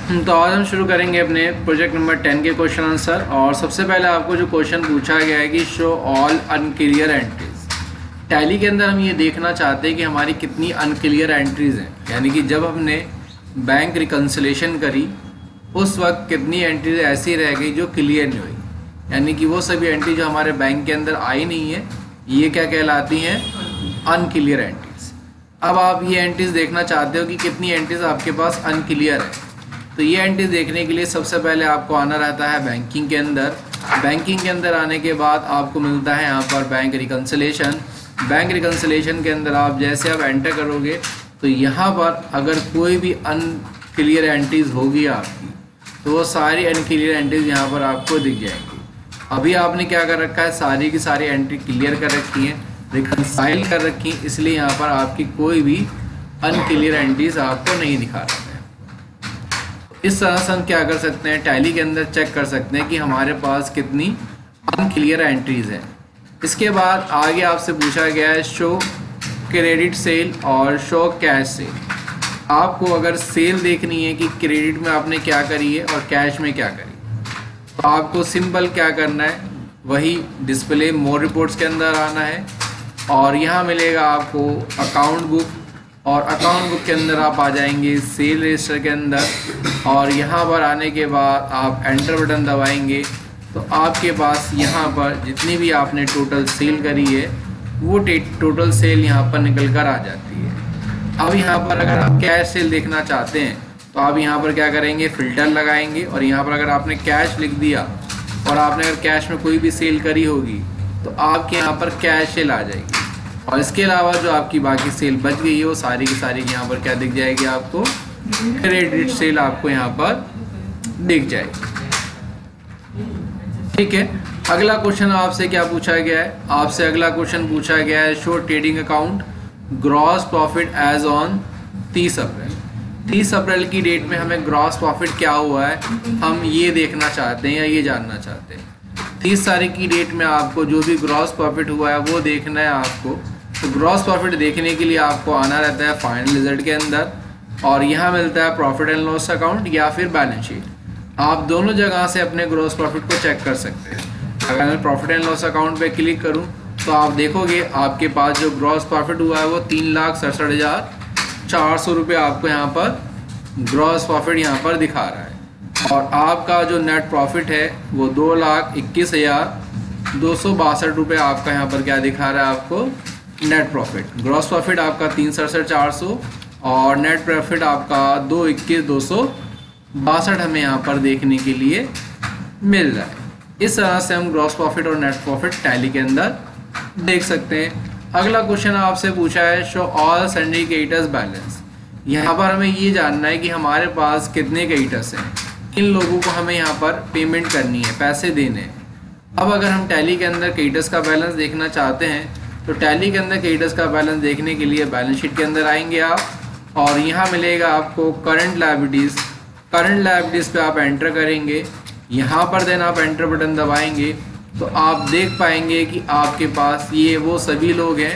तो आज हम शुरू करेंगे अपने प्रोजेक्ट नंबर 10 के क्वेश्चन आंसर। और सबसे पहले आपको जो क्वेश्चन पूछा गया है कि show all unclear entries. Tally के अंदर हम ये देखना चाहते हैं कि हमारी कितनी अनक्लियर एंट्रीज हैं, यानी कि जब हमने बैंक रिकन्सिलेशन करी उस वक्त कितनी एंट्रीज ऐसी रह गई जो क्लियर नहीं हुई, यानी कि वो सभी एंट्री जो हमारे बैंक के अंदर आई नहीं है, ये क्या कहलाती हैं? Unclear entries. अब आप ये एंट्रीज देखना चाहते हो कि कितनी एंट्रीज आपके पास अनक्लियर है। तो ये एंट्री देखने के लिए सबसे पहले आपको आना रहता है बैंकिंग के अंदर। बैंकिंग के अंदर आने के बाद आपको मिलता है यहाँ पर बैंक रिकन्सिलेशन। बैंक रिकन्सिलेशन के अंदर आप जैसे आप एंटर करोगे तो यहाँ पर अगर कोई भी अनक्लियर एंट्रीज होगी आपकी, तो वो सारी अनक्लियर एंट्रीज यहाँ पर आपको दिख जाएंगी। अभी आपने क्या कर रखा है, सारी की सारी एंट्री क्लियर कर रखी है, रिकन्साइल कर रखी है, इसलिए यहाँ पर आपकी कोई भी अनक्लियर एंट्रीज आपको नहीं दिखा रहा है। इस तरह से हम क्या कर सकते हैं, टैली के अंदर चेक कर सकते हैं कि हमारे पास कितनी अनक्लियर एंट्रीज हैं। इसके बाद आगे आपसे पूछा गया है शो क्रेडिट सेल और शो कैश सेल। आपको अगर सेल देखनी है कि क्रेडिट में आपने क्या करी है और कैश में क्या करी, तो आपको सिंपल क्या करना है, वही डिस्प्ले मोर रिपोर्ट्स के अंदर आना है और यहाँ मिलेगा आपको अकाउंट बुक, और अकाउंट बुक के अंदर आप आ जाएंगे सेल रजिस्टर के अंदर, और यहाँ पर आने के बाद आप एंटर बटन दबाएंगे तो आपके पास यहाँ पर जितनी भी आपने टोटल सेल करी है वो टोटल सेल यहाँ पर निकल कर आ जाती है। अब यहाँ पर अगर आप कैश सेल देखना चाहते हैं तो आप यहाँ पर क्या करेंगे, फ़िल्टर लगाएंगे और यहाँ पर अगर आपने कैश लिख दिया और आपने अगर कैश में कोई भी सेल करी होगी तो आपके यहाँ पर कैश सेल आ जाएगी। और इसके अलावा जो आपकी बाकी सेल बच गई है वो सारी की सारी यहाँ पर क्या दिख जाएगी, आपको क्रेडिट सेल आपको यहाँ पर दिख जाएगी। ठीक है, अगला क्वेश्चन आपसे क्या पूछा गया है, आपसे अगला क्वेश्चन पूछा गया है show trading account gross profit as on 30 April. 30 April की डेट में हमें ग्रॉस प्रॉफिट क्या हुआ है हम ये देखना चाहते हैं या ये जानना चाहते हैं। 30 तारीख की डेट में आपको जो भी ग्रॉस प्रॉफिट हुआ है वो देखना है आपको। तो ग्रॉस प्रॉफिट देखने के लिए आपको आना रहता है फाइनल रिजल्ट के अंदर और यहाँ मिलता है प्रॉफिट एंड लॉस अकाउंट या फिर बैलेंस शीट। आप दोनों जगह से अपने ग्रॉस प्रॉफिट को चेक कर सकते हैं। अगर मैं प्रॉफिट एंड लॉस अकाउंट पे क्लिक करूँ तो आप देखोगे आपके पास जो ग्रॉस प्रॉफिट हुआ है वो 3,67,400 रुपये आपको यहाँ पर ग्रॉस प्रॉफिट यहाँ पर दिखा रहा है, और आपका जो नेट प्रॉफिट है वो 2,21,262 रुपये आपका यहाँ पर क्या दिखा रहा है, आपको नेट प्रॉफिट। ग्रॉस प्रॉफिट आपका 3,67,400 और नेट प्रॉफिट आपका 2,21,262 हमें यहाँ पर देखने के लिए मिल रहा है। इस तरह से हम ग्रॉस प्रॉफिट और नेट प्रॉफिट टैली के अंदर देख सकते हैं। अगला क्वेश्चन आपसे पूछा है show all sundry creditors balance. यहाँ पर हमें ये जानना है कि हमारे पास कितने क्रेडिटर्स हैं, किन लोगों को हमें यहाँ पर पेमेंट करनी है, पैसे देने हैं। अब अगर हम टैली के अंदर क्रेडिटर्स का बैलेंस देखना चाहते हैं तो टैली के अंदर क्रेडिटर्स का बैलेंस देखने के लिए बैलेंस शीट के अंदर आएंगे आप और यहाँ मिलेगा आपको करंट लायबिलिटीज़। करंट लायबिलिटीज़ पे आप एंटर करेंगे, यहाँ पर देन आप एंटर बटन दबाएंगे तो आप देख पाएंगे कि आपके पास ये वो सभी लोग हैं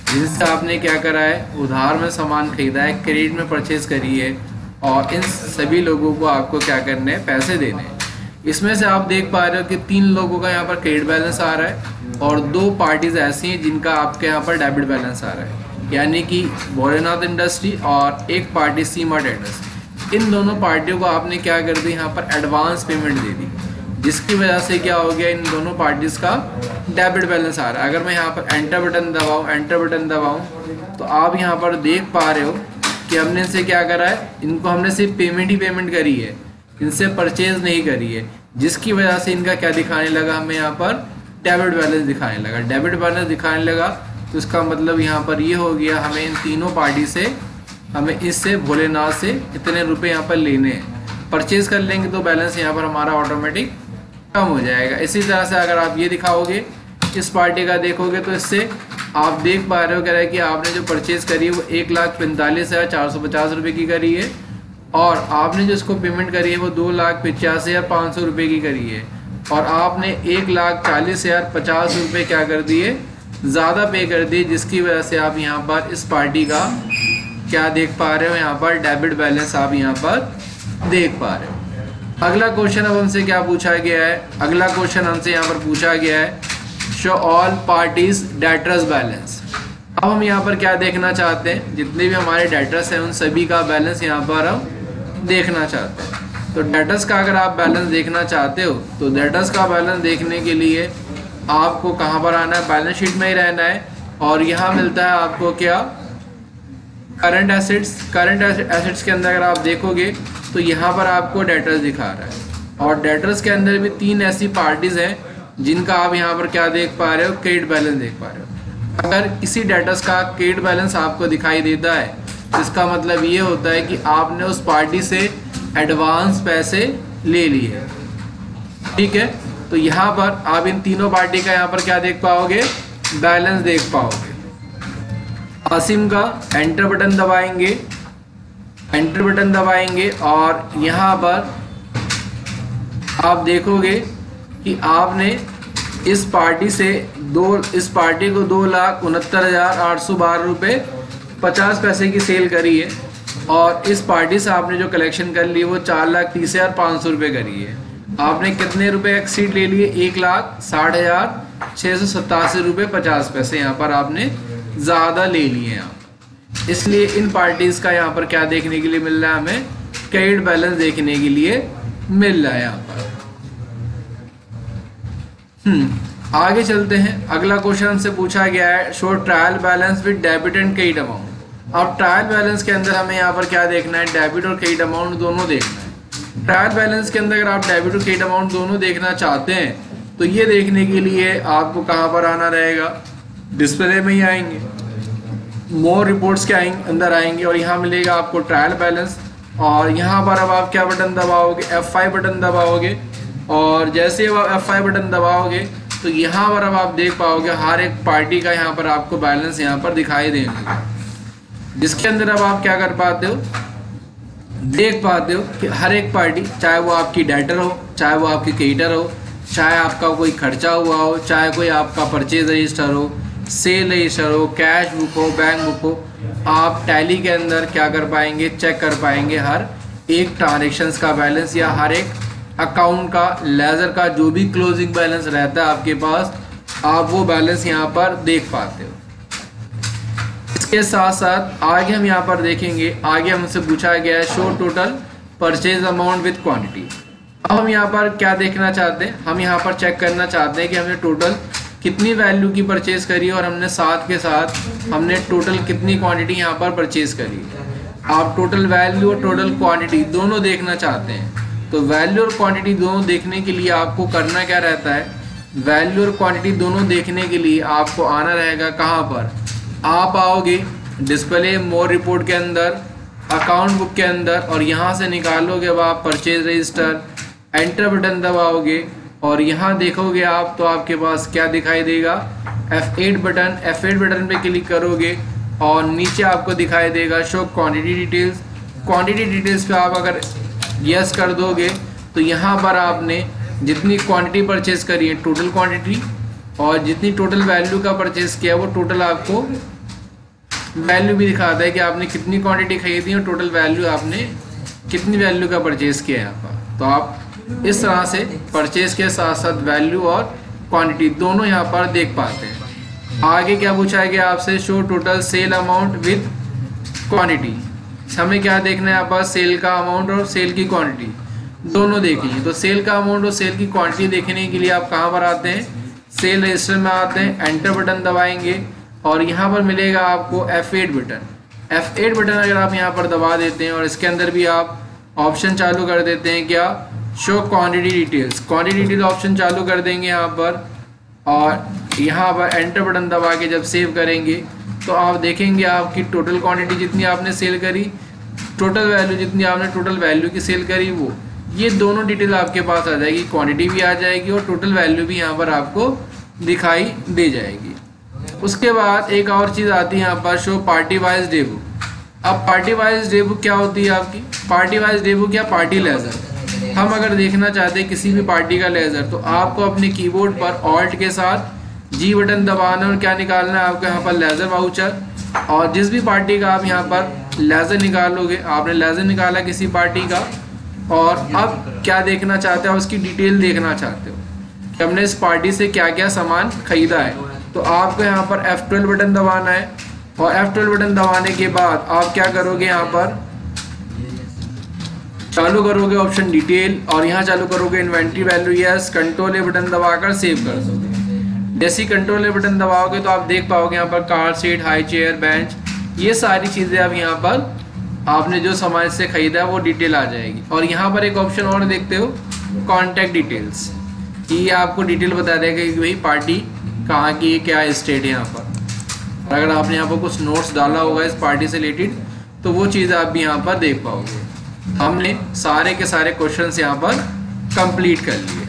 जिनसे आपने क्या करा है, उधार में सामान खरीदा है, क्रेडिट में परचेज करी है, और इन सभी लोगों को आपको क्या करने हैं, पैसे देने हैं। इसमें से आप देख पा रहे हो कि 3 लोगों का यहाँ पर क्रेडिट बैलेंस आ रहा है और 2 पार्टीज ऐसी हैं जिनका आपके यहाँ पर डेबिट बैलेंस आ रहा है, यानी कि भोलेनाथ इंडस्ट्री और एक पार्टी सीमा ट्रेडर्स। इन दोनों पार्टियों को आपने क्या कर दी, यहाँ पर एडवांस पेमेंट दे दी, जिसकी वजह से क्या हो गया, इन दोनों पार्टीज़ का डेबिट बैलेंस आ रहा है। अगर मैं यहाँ पर एंटर बटन दबाऊँ तो आप यहाँ पर देख पा रहे हो कि हमने इनसे क्या करा है, इनको हमने सिर्फ पेमेंट ही पेमेंट करी है, इनसे परचेज नहीं करी है, जिसकी वजह से इनका क्या दिखाने लगा, हमें यहाँ पर डेबिट बैलेंस दिखाने लगा। डेबिट बैलेंस दिखाने लगा तो इसका मतलब यहाँ पर ये हो गया, हमें इन तीनों पार्टी से, हमें इससे भोलेनाथ से इतने रुपए यहाँ पर लेने हैं। परचेज कर लेंगे तो बैलेंस यहाँ पर हमारा ऑटोमेटिक कम हो जाएगा। इसी तरह से अगर आप ये दिखाओगे, इस पार्टी का देखोगे तो इससे आप देख पा रहे हो, कह रहा है कि आपने जो परचेज करी है वो 1,45,450 रुपये की करी है और आपने जो इसको पेमेंट करी है वो 2,85,500 रुपये की करी है, और आपने 1,40,50 रुपये क्या कर दिए, ज़्यादा पे कर दिए, जिसकी वजह से आप यहाँ पर इस पार्टी का क्या देख पा रहे हो, यहाँ पर डेबिट बैलेंस आप यहाँ पर देख पा रहे हो। अगला क्वेश्चन अब हमसे क्या पूछा गया है, अगला क्वेश्चन हमसे यहाँ पर पूछा गया है show all parties debtors balance. अब हम यहाँ पर क्या देखना चाहते हैं, जितने भी हमारे डेटर्स हैं उन सभी का बैलेंस यहाँ पर हम देखना चाहते हैं। तो डेटर्स का अगर आप बैलेंस देखना चाहते हो तो डेटर्स का बैलेंस देखने के लिए आपको कहाँ पर आना है, बैलेंस शीट में ही रहना है। और यहाँ मिलता है आपको क्या, करंट एसेट्स। करंट एसेट्स के अंदर अगर आप देखोगे तो यहाँ पर आपको डेटर्स दिखा रहा है, और डेटर्स के अंदर भी 3 ऐसी पार्टीज हैं जिनका आप यहाँ पर क्या देख पा रहे हो, क्रेडिट बैलेंस देख पा रहे हो। अगर किसी डेटर्स का क्रेडिट बैलेंस आपको दिखाई देता है तो इसका मतलब ये होता है कि आपने उस पार्टी से एडवांस पैसे ले लिए, ठीक है। तो यहाँ पर आप इन तीनों पार्टी का यहाँ पर क्या देख पाओगे, बैलेंस देख पाओगे। आसिम का एंटर बटन दबाएंगे, एंटर बटन दबाएंगे और यहाँ पर आप देखोगे कि आपने इस पार्टी से इस पार्टी को 2,69,812 रुपये 50 पैसे की सेल करी है, और इस पार्टी से आपने जो कलेक्शन कर ली वो 4,30,500 रुपये करी है। आपने कितने रुपए एक्सीड ले लिए, 1,60,687 रुपये 50 पैसे यहाँ पर आपने ज़्यादा ले लिए हैं आप। इसलिए इन पार्टीज़ का यहाँ पर क्या देखने के लिए मिल रहा है, हमें क्रेडिट बैलेंस देखने के लिए मिल रहा है यहाँ पर। आगे चलते हैं। अगला क्वेश्चन हमसे पूछा गया है show trial balance with debit and credit amount. अब ट्रायल बैलेंस के अंदर हमें यहाँ पर क्या देखना है, डेबिट और क्रेडिट अमाउंट दोनों देखना है। ट्रायल बैलेंस के अंदर अगर आप डेबिट और क्रेडिट अमाउंट दोनों देखना चाहते हैं तो ये देखने के लिए आपको कहाँ पर आना रहेगा, डिस्प्ले में ही आएंगे, मोर रिपोर्ट्स के अंदर आएंगे और यहाँ मिलेगा आपको ट्रायल बैलेंस। और यहाँ पर अब आप क्या बटन दबाओगे, F5 बटन दबाओगे, और जैसे अब आप F5 बटन दबाओगे तो यहाँ पर अब आप देख पाओगे हर एक पार्टी का यहाँ पर आपको बैलेंस यहाँ पर दिखाई देगा, जिसके अंदर अब आप क्या कर पाते हो, देख पाते हो कि हर एक पार्टी, चाहे वो आपकी डेटर हो, चाहे वो आपकी क्रेडिटर हो, चाहे आपका कोई खर्चा हुआ हो, चाहे कोई आपका परचेज रजिस्टर हो, सेल रजिस्टर हो, कैश बुक हो, बैंक बुक हो, आप टैली के अंदर क्या कर पाएंगे, चेक कर पाएंगे हर एक ट्रांजेक्शन्स का बैलेंस या हर एक अकाउंट का, लेजर का जो भी क्लोजिंग बैलेंस रहता है आपके पास, आप वो बैलेंस यहाँ पर देख पाते हो। इसके साथ साथ आगे हम यहाँ पर देखेंगे, आगे हमसे पूछा गया है show total purchase amount with quantity. अब हम यहाँ पर क्या देखना चाहते हैं, हम यहाँ पर चेक करना चाहते हैं कि हमने टोटल कितनी वैल्यू की परचेज करी और हमने साथ के साथ हमने टोटल कितनी क्वांटिटी यहाँ पर परचेज करी। आप टोटल वैल्यू और टोटल क्वांटिटी दोनों देखना चाहते हैं तो वैल्यू और क्वांटिटी दोनों देखने के लिए आपको करना क्या रहता है, वैल्यू और क्वांटिटी दोनों देखने के लिए आपको आना रहेगा कहाँ पर, आप आओगे डिस्प्ले मोर रिपोर्ट के अंदर, अकाउंट बुक के अंदर, और यहाँ से निकालोगे अब आप परचेज रजिस्टर, एंटर बटन दबाओगे और यहाँ देखोगे आप तो आपके पास क्या दिखाई देगा, F8 बटन। F8 बटन पे क्लिक करोगे और नीचे आपको दिखाई देगा show quantity details. Quantity details पे आप अगर यस कर दोगे तो यहाँ पर आपने जितनी क्वांटिटी परचेज करी है टोटल क्वांटिटी, और जितनी टोटल वैल्यू का परचेज किया वो टोटल आपको वैल्यू भी दिखाता है कि आपने कितनी क्वांटिटी खरीदी और टोटल वैल्यू आपने कितनी वैल्यू का परचेज किया है यहाँ पर। तो आप इस तरह से परचेज के साथ साथ वैल्यू और क्वांटिटी दोनों यहाँ पर देख पाते हैं। आगे क्या पूछा गया आपसे, show total sale amount with quantity. हमें क्या देखना है यहाँ पर, सेल का अमाउंट और सेल की क्वांटिटी दोनों देखिए। तो सेल का अमाउंट और सेल की क्वांटिटी देखने के लिए आप कहाँ पर आते हैं, सेल रजिस्टर में आते हैं, एंटर बटन दबाएंगे और यहाँ पर मिलेगा आपको F8 बटन। F8 बटन अगर आप यहाँ पर दबा देते हैं और इसके अंदर भी आप ऑप्शन चालू कर देते हैं क्या, show quantity details. Quantity detail option चालू कर देंगे यहाँ पर, और यहाँ पर एंटर बटन दबा के जब सेव करेंगे तो आप देखेंगे आपकी टोटल क्वांटिटी जितनी आपने सेल करी, टोटल वैल्यू जितनी आपने टोटल वैल्यू की सेल करी, वो ये दोनों डिटेल आपके पास आ जाएगी, क्वांटिटी भी आ जाएगी और टोटल वैल्यू भी यहाँ पर आपको दिखाई दे जाएगी। उसके बाद एक और चीज़ आती है यहाँ पर, show party wise day book. अब पार्टी वाइज डे बुक क्या होती है आपकी, पार्टी वाइज डे बुक या पार्टी लेजर। हम अगर देखना चाहते हैं किसी भी पार्टी का लेजर तो आपको अपने कीबोर्ड पर ऑल्ट के साथ G बटन दबाना और क्या निकालना है आपको यहाँ पर लेजर वाउचर। और जिस भी पार्टी का आप यहाँ पर लेजर निकालोगे, आपने लेजर निकाला किसी पार्टी का, और अब क्या देखना चाहते हो, उसकी डिटेल देखना चाहते हो कि हमने इस पार्टी से क्या क्या सामान खरीदा है, तो आपको यहाँ पर F12 बटन दबाना है। और F12 बटन दबाने के बाद आप क्या करोगे, यहाँ पर चालू करोगे ऑप्शन डिटेल और यहाँ चालू करोगे इन्वेंट्री वैल्यू। यस, कंट्रोल ए बटन दबाकर सेव कर दोगे। जैसे ही कंट्रोल ए बटन दबाओगे तो आप देख पाओगे यहाँ पर car seat, high chair, bench, ये सारी चीज़ें अब यहाँ पर आपने जो सामान से खरीदा है वो डिटेल आ जाएगी। और यहाँ पर एक ऑप्शन और देखते हो, कॉन्टैक्ट डिटेल्स, ये आपको डिटेल बता देगा कि भाई पार्टी कहाँ की है, क्या स्टेट है यहाँ पर। अगर आपने यहाँ पर कुछ नोट्स डाला होगा इस पार्टी से रिलेटेड तो वो चीज़ आप भी यहाँ पर देख पाओगे। हमने सारे के सारे क्वेश्चंस यहाँ पर कंप्लीट कर लिए।